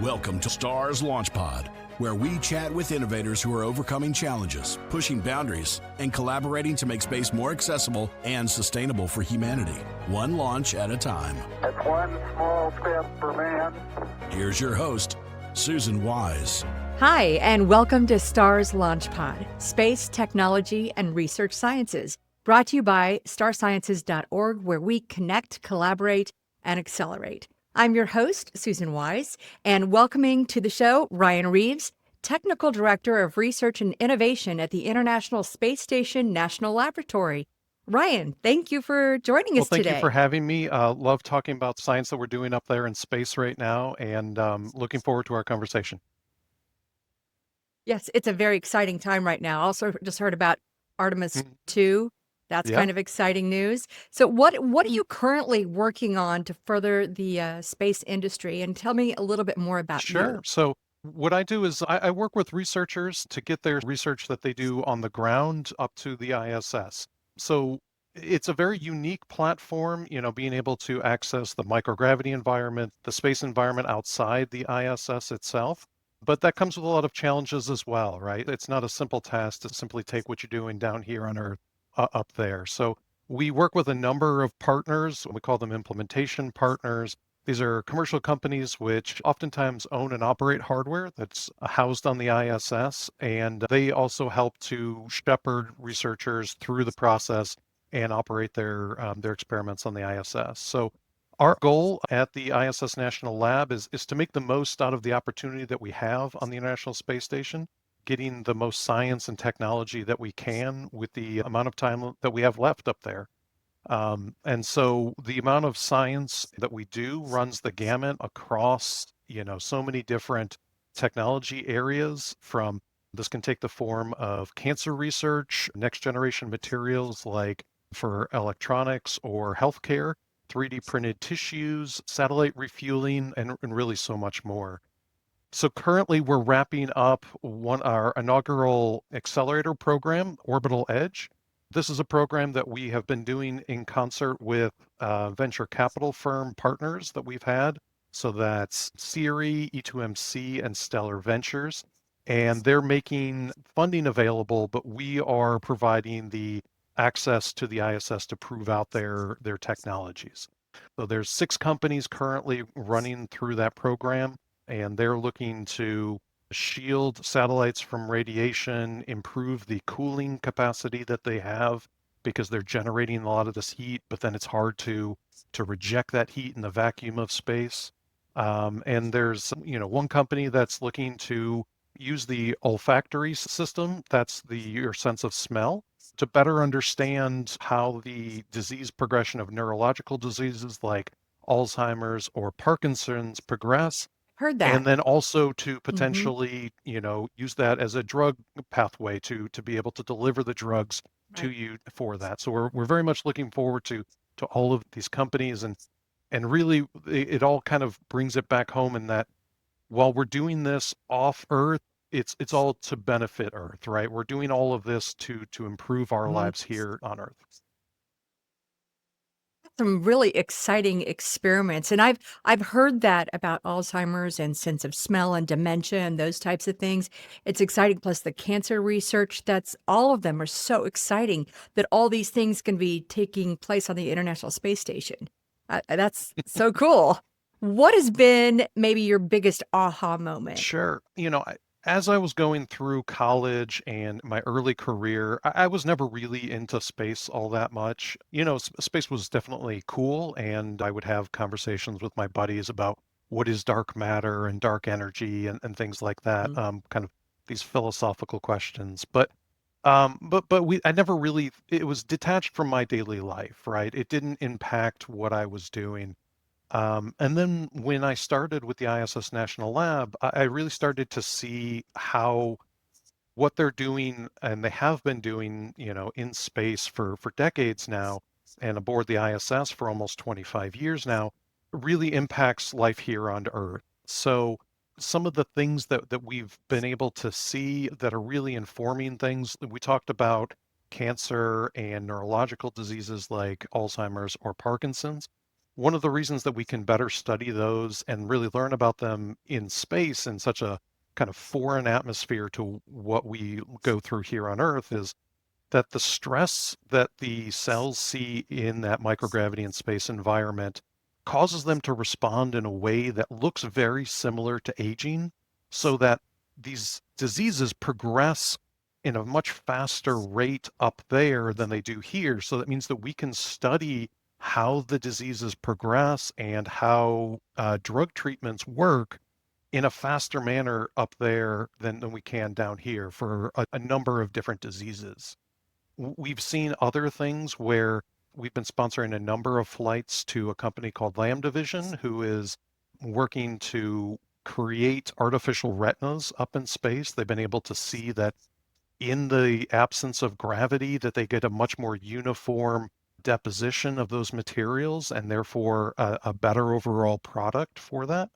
Welcome to STARS Launch Pod, where we chat with innovators who are overcoming challenges, pushing boundaries, and collaborating to make space more accessible and sustainable for humanity, one launch at a time. It's one small step for man. Here's your host, Susan Wise. Hi, and welcome to STARS Launch Pod, Space, Technology, and Research Sciences, brought to you by starsciences.org, where we connect, collaborate, and accelerate. I'm your host, Susan Wise, and welcoming to the show, Ryan Reeves, Technical Director of Research and Innovation at the International Space Station National Laboratory. Ryan, thank you for joining us today. Well, thank you for having me. Love talking about science that we're doing up there in space right now, and looking forward to our conversation. Yes, it's a very exciting time right now. Also just heard about Artemis 2. That's kind of exciting news. So what are you currently working on to further the space industry? And tell me a little bit more about Sure. you. So what I do is I work with researchers to get their research that they do on the ground up to the ISS. So it's a very unique platform, being able to access the microgravity environment, the space environment outside the ISS itself. But that comes with a lot of challenges as well, right? It's not a simple task to simply take what you're doing down here on Earth up there. So we work with a number of partners. We call them implementation partners. These are commercial companies which oftentimes own and operate hardware that's housed on the ISS, and they also help to shepherd researchers through the process and operate their experiments on the ISS. So our goal at the ISS National Lab is to make the most out of the opportunity that we have on the International Space Station, getting the most science and technology that we can with the amount of time that we have left up there. And so the amount of science that we do runs the gamut across, so many different technology areas. From this can take the form of cancer research, next generation materials like for electronics or healthcare, 3D printed tissues, satellite refueling, and really so much more. So currently we're wrapping up our inaugural accelerator program, Orbital Edge. This is a program that we have been doing in concert with venture capital firm partners that we've had. So that's CIRI, E2MC, and Stellar Ventures. And they're making funding available, but we are providing the access to the ISS to prove out their technologies. So there's 6 companies currently running through that program, and they're looking to shield satellites from radiation, improve the cooling capacity that they have because they're generating a lot of this heat, but then it's hard to reject that heat in the vacuum of space. And there's, one company that's looking to use the olfactory system, that's your sense of smell, to better understand how the disease progression of neurological diseases like Alzheimer's or Parkinson's progress. Heard that. And then also to potentially, use that as a drug pathway to be able to deliver the drugs to you for that. So we're very much looking forward to all of these companies, and really it all kind of brings it back home in that while we're doing this off Earth, it's all to benefit Earth, right? We're doing all of this to improve our lives here on Earth. Some really exciting experiments. And I've heard that about Alzheimer's and sense of smell and dementia and those types of things. It's exciting. Plus the cancer research, that's all of them are so exciting that all these things can be taking place on the International Space Station. That's so cool. What has been maybe your biggest aha moment? Sure. As I was going through college and my early career, I was never really into space all that much. Space was definitely cool, and I would have conversations with my buddies about what is dark matter and dark energy and things like that, kind of these philosophical questions. But I never really, it was detached from my daily life, right? It didn't impact what I was doing. And then when I started with the ISS National Lab, I really started to see how what they're doing, and they have been doing, in space for decades now, and aboard the ISS for almost 25 years now, really impacts life here on Earth. So some of the things that we've been able to see that are really informing things, we talked about cancer and neurological diseases like Alzheimer's or Parkinson's. one of the reasons that we can better study those and really learn about them in space in such a kind of foreign atmosphere to what we go through here on Earth is that the stress that the cells see in that microgravity and space environment causes them to respond in a way that looks very similar to aging, so that these diseases progress in a much faster rate up there than they do here. So that means that we can study how the diseases progress and how drug treatments work in a faster manner up there than we can down here for a number of different diseases. We've seen other things where we've been sponsoring a number of flights to a company called Lambda Vision, who is working to create artificial retinas up in space. They've been able to see that in the absence of gravity, that they get a much more uniform deposition of those materials and therefore a better overall product for that.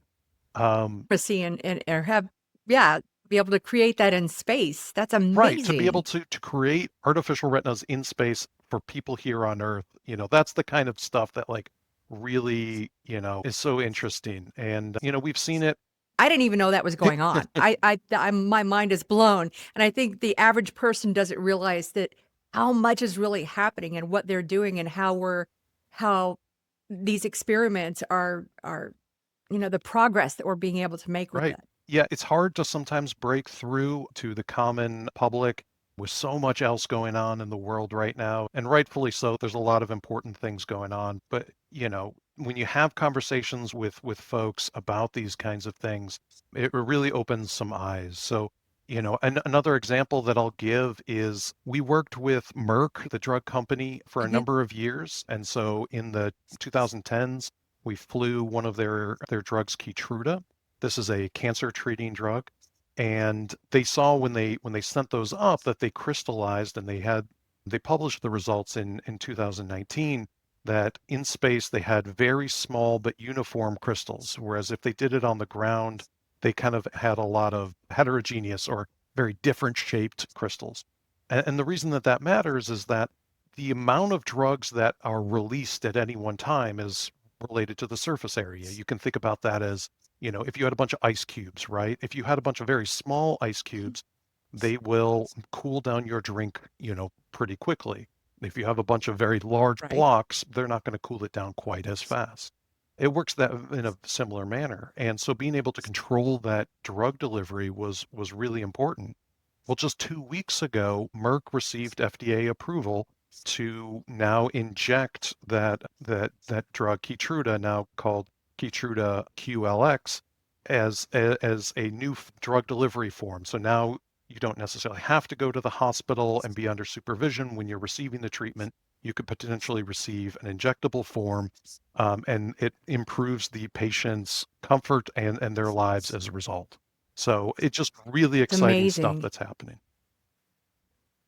See and or have, yeah, be able to create that in space. That's Right, to be able amazing. to create artificial retinas in space for people here on Earth, that's the kind of stuff that like really, is so interesting. And we've seen it. I didn't even know that was going on. My mind is blown, and I think the average person doesn't realize that how much is really happening and what they're doing and how these experiments are the progress that we're being able to make with Right. it. Yeah, it's hard to sometimes break through to the common public with so much else going on in the world right now. And rightfully so, there's a lot of important things going on. But, when you have conversations with folks about these kinds of things, it really opens some eyes. So, another example that I'll give is we worked with Merck, the drug company, for a Mhm. number of years. And so in the 2010s, we flew one of their drugs, Keytruda. This is a cancer treating drug. And they saw when they sent those up that they crystallized, and they published the results in 2019, that in space they had very small but uniform crystals, whereas if they did it on the ground, they kind of had a lot of heterogeneous or very different shaped crystals. And the reason that that matters is that the amount of drugs that are released at any one time is related to the surface area. You can think about that as, if you had a bunch of ice cubes, right? If you had a bunch of very small ice cubes, they will cool down your drink, pretty quickly. If you have a bunch of very large Right. blocks, they're not going to cool it down quite as fast. It works that in a similar manner. And so being able to control that drug delivery was really important. Well, just 2 weeks ago, Merck received FDA approval to now inject that drug Keytruda, now called Keytruda QLX, as a new drug delivery form. So now you don't necessarily have to go to the hospital and be under supervision when you're receiving the treatment. You could potentially receive an injectable form, and it improves the patient's comfort and their lives as a result. So it's just really It's exciting stuff amazing. that's happening.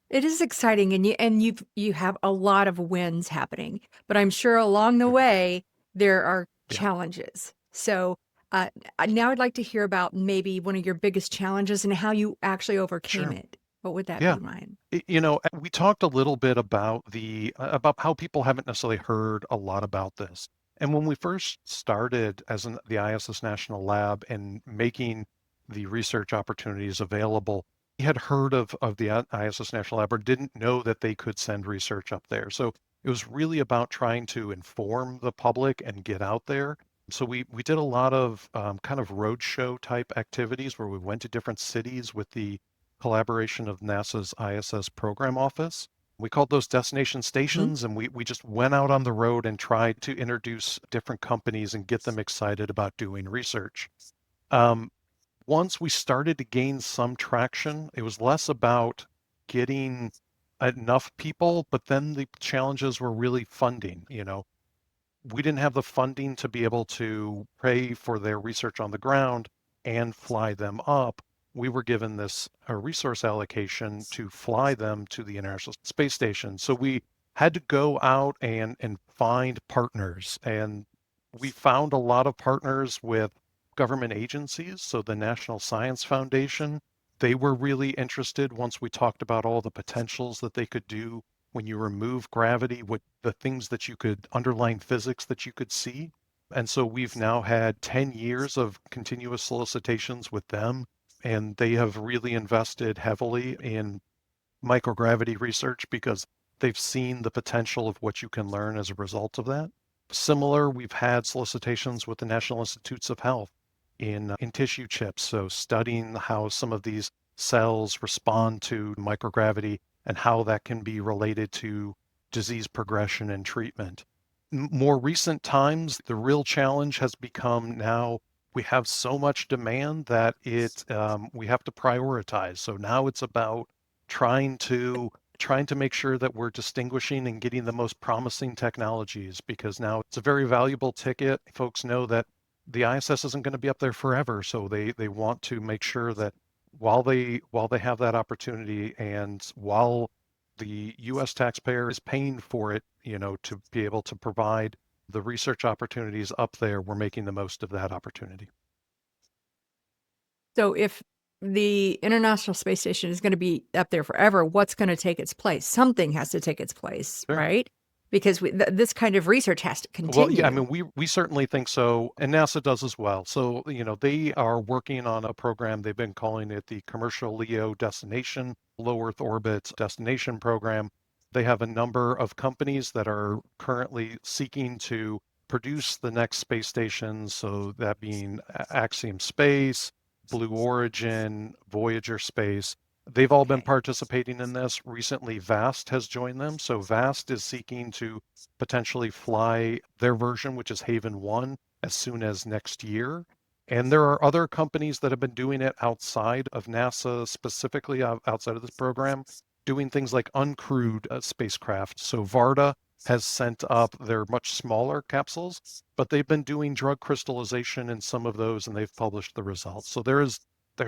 It is exciting, and you have a lot of wins happening, but I'm sure along the way there are Yeah, challenges. So now I'd like to hear about maybe one of your biggest challenges and how you actually overcame sure. it. What would that Yeah. be, Ryan? We talked a little bit about about how people haven't necessarily heard a lot about this. And when we first started the ISS National Lab and making the research opportunities available, we had heard of the ISS National Lab, or didn't know that they could send research up there. So it was really about trying to inform the public and get out there. So we did a lot of kind of roadshow type activities where we went to different cities with the collaboration of NASA's ISS program office. We called those destination Mhm. stations, and we just went out on the road and tried to introduce different companies and get them excited about doing research. Um, Once we started to gain some traction, it was less about getting enough people, but then the challenges were really funding. We didn't have the funding to be able to pay for their research on the ground and fly them up. We were given this resource allocation to fly them to the International Space Station. So we had to go out and find partners. And we found a lot of partners with government agencies. So the National Science Foundation, they were really interested once we talked about all the potentials that they could do when you remove gravity, what the things that you could, underlying physics that you could see. And so we've now had 10 years of continuous solicitations with them, and they have really invested heavily in microgravity research because they've seen the potential of what you can learn as a result of that. Similar, we've had solicitations with the National Institutes of Health in tissue chips, so studying how some of these cells respond to microgravity and how that can be related to disease progression and treatment. More recent times, the real challenge has become now we have so much demand that we have to prioritize. So now it's about trying to make sure that we're distinguishing and getting the most promising technologies, because now it's a very valuable ticket. Folks know that the ISS isn't going to be up there forever, so they want to make sure that while they have that opportunity and while the US taxpayer is paying for it, to be able to provide the research opportunities up there, we're making the most of that opportunity. So if the International Space Station is going to be up there forever, what's going to take its place? Something has to take its place, Sure. right? Because this kind of research has to Well, yeah, I continue. mean, we certainly think so, and NASA does as well. So, they are working on a program. They've been calling it the Commercial LEO Destination, Low Earth Orbit Destination Program. They have a number of companies that are currently seeking to produce the next space stations. So that being Axiom Space, Blue Origin, Voyager Space. They've all been Okay. participating in this. Recently, VAST has joined them. So VAST is seeking to potentially fly their version, which is Haven 1, as soon as next year. And there are other companies that have been doing it outside of NASA, specifically outside of this program, doing things like uncrewed spacecraft. So Varda has sent up their much smaller capsules, but they've been doing drug crystallization in some of those, and they've published the results. So there's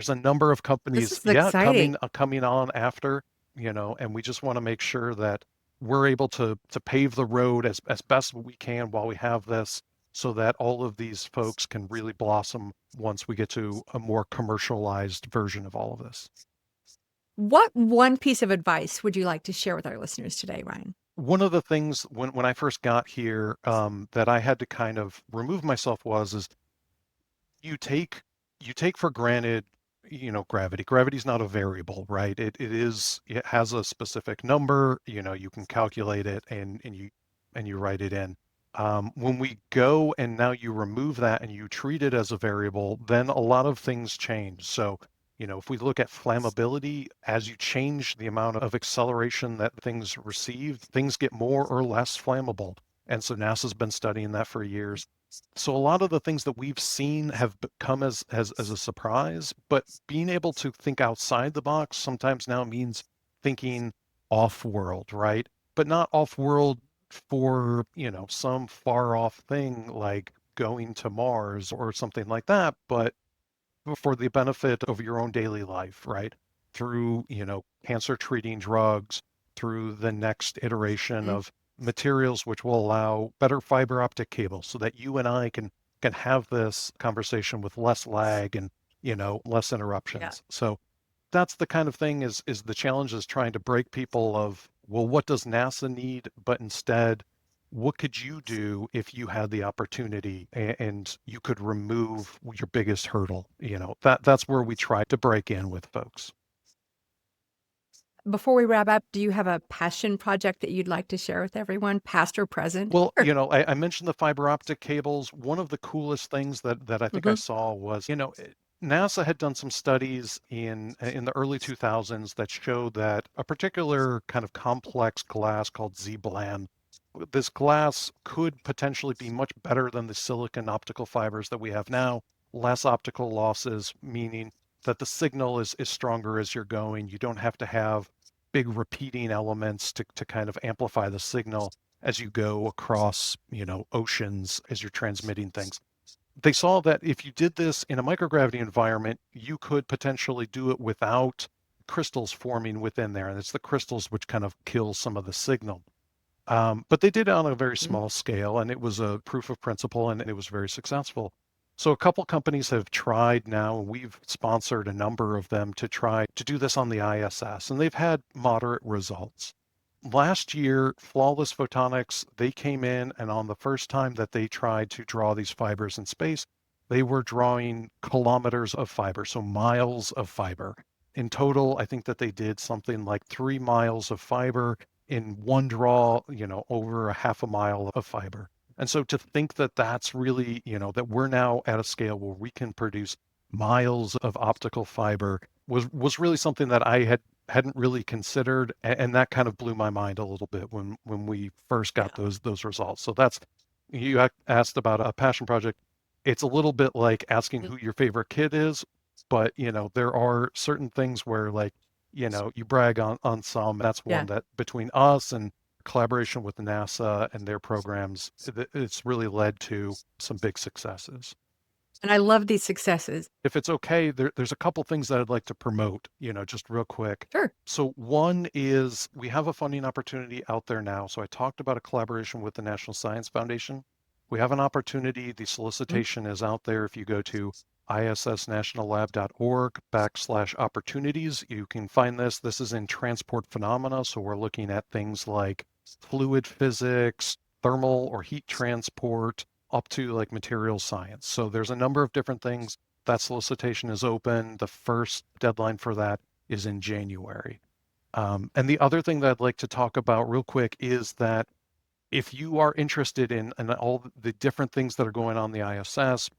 a number of This companies, is yeah, exciting. coming on after, and we just want to make sure that we're able to pave the road as best we can while we have this, so that all of these folks can really blossom once we get to a more commercialized version of all of this. What one piece of advice would you like to share with our listeners today, Ryan? One of the things when I first got here, that I had to kind of remove myself is you take for granted, gravity. Gravity's not a variable, right? It has a specific number, you can calculate it, and you write it in. When we go and now you remove that and you treat it as a variable, then a lot of things change. So, if we look at flammability, as you change the amount of acceleration that things receive, things get more or less flammable. And so NASA's been studying that for years. So a lot of the things that we've seen have come as a surprise, but being able to think outside the box sometimes now means thinking off-world, right? But not off-world for, some far off thing like going to Mars or something like that, but for the benefit of your own daily life, right? Through, cancer treating drugs, through the next iteration Mm, of materials which will allow better fiber optic cables so that you and I can have this conversation with less lag and, less yeah. interruptions. So that's the kind of thing is the challenge is trying to break people of, well, what does NASA need? But instead, what could you do if you had the opportunity and you could remove your biggest hurdle? That's where we try to break in with folks. Before we wrap up, do you have a passion project that you'd like to share with everyone, past or present? Well, I mentioned the fiber optic cables. One of the coolest things that I think I Mhm. saw was, NASA had done some studies in the early 2000s that showed that a particular kind of complex glass called Z-bland, this glass could potentially be much better than the silicon optical fibers that we have now, less optical losses, meaning that the signal is stronger as you're going. You don't have to have big repeating elements to kind of amplify the signal as you go across, oceans as you're transmitting things. They saw that if you did this in a microgravity environment, you could potentially do it without crystals forming within there. And it's the crystals which kind of kill some of the signal. But they did it on a very Mm. small scale, and it was a proof of principle, and it was very successful. So a couple companies have tried now, and we've sponsored a number of them to try to do this on the ISS, and they've had moderate results. last year, Flawless Photonics, they came in, and on the first time that they tried to draw these fibers in space, they were drawing kilometers of fiber, so miles of fiber. In total, I think that they did something like 3 miles of fiber in one draw, over a half a mile of fiber. And so to think that that's really, that we're now at a scale where we can produce miles of optical fiber was really something that I hadn't really considered, and that kind of blew my mind a little bit when we first got those results. So that's, you asked about a passion project. It's a little bit like asking who your favorite kid is, but there are certain things where, like, you brag on some. That's one that between us and collaboration with NASA and their programs, it's really led to some big successes. And I love these successes. If it's okay, there's a couple things that I'd like to promote, just real quick. Sure. So one is we have a funding opportunity out there now. So I talked about a collaboration with the National Science Foundation. We have an opportunity. The solicitation is out there. If you go to issnationallab.org/opportunities, you can find this. This is in transport phenomena. So we're looking at things like fluid physics, thermal or heat transport, up to like material science. So there's a number of different things. That solicitation is open. The first deadline for that is in January. And the other thing that I'd like to talk about real quick is that if you are interested in all the different things that are going on in the ISS,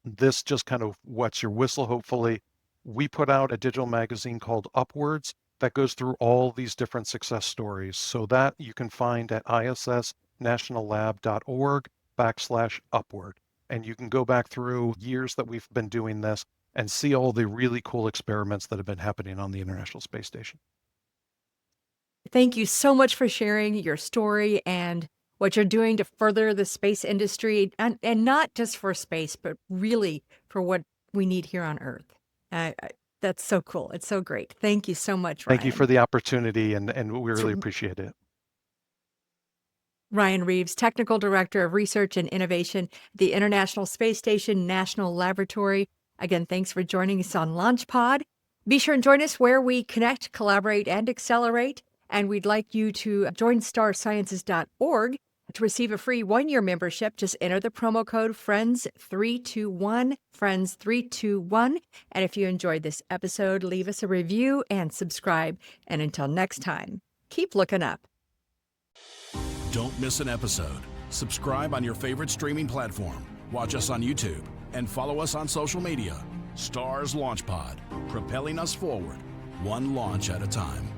this just kind of wets your whistle, hopefully. We put out a digital magazine called Upwards that goes through all these different success stories. So that you can find at issnationallab.org/upward. And you can go back through years that we've been doing this and see all the really cool experiments that have been happening on the International Space Station. Thank you so much for sharing your story and what you're doing to further the space industry, and not just for space, but really for what we need here on Earth. That's so cool. It's so great. Thank you so much, Ryan. Thank you for the opportunity, and we really appreciate it. Ryan Reeves, Technical Director of Research and Innovation at the International Space Station National Laboratory. Again, thanks for joining us on LaunchPod. Be sure and join us where we connect, collaborate, and accelerate. And we'd like you to join starsciences.org to receive a free 1-year membership. Just enter the promo code FRIENDS321, FRIENDS321. And if you enjoyed this episode, leave us a review and subscribe. And until next time, keep looking up. Don't miss an episode. Subscribe on your favorite streaming platform. Watch us on YouTube and follow us on social media. Stars LaunchPod, propelling us forward, one launch at a time.